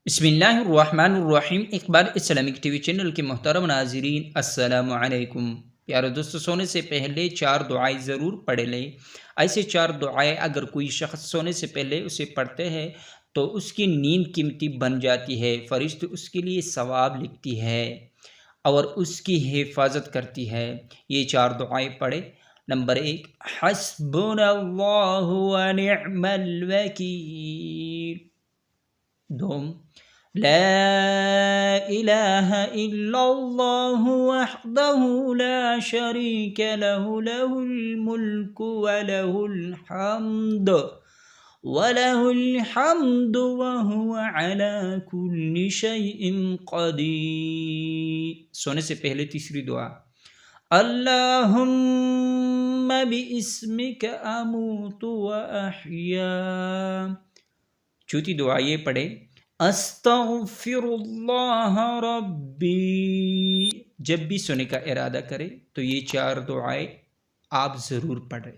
بسم اللہ الرحمن الرحیم۔ ایک بار اسلامک ٹی وی چینل کے محترم ناظرین، السلام علیکم۔ پیارے دوستو، سونے سے پہلے 4 دعائیں ضرور پڑھ لیں۔ ایسے 4 دعائیں اگر کوئی شخص سونے سے پہلے اسے پڑھتے ہیں تو اس کی نیند قیمتی بن جاتی ہے، فرشتے اس کے لیے ثواب لکھتی ہے اور اس کی حفاظت کرتی ہے۔ یہ 4 دعائیں پڑھیں۔ نمبر 1، حسبنا اللہ ونعم الوکیل۔ 2، لا الہ الا اللہ وحدہ لا شریک لہ، لہ الملک وله الحمد وهو على كل شيء قدیر۔ سونے سے پہلے تیسری دعا، اللہم باسمک اموت واحیا۔ چوتھی دعا یہ پڑھے، استغفر اللہ ربی۔ جب بھی سونے کا ارادہ کرے تو یہ 4 دعائیں آپ ضرور پڑھیں۔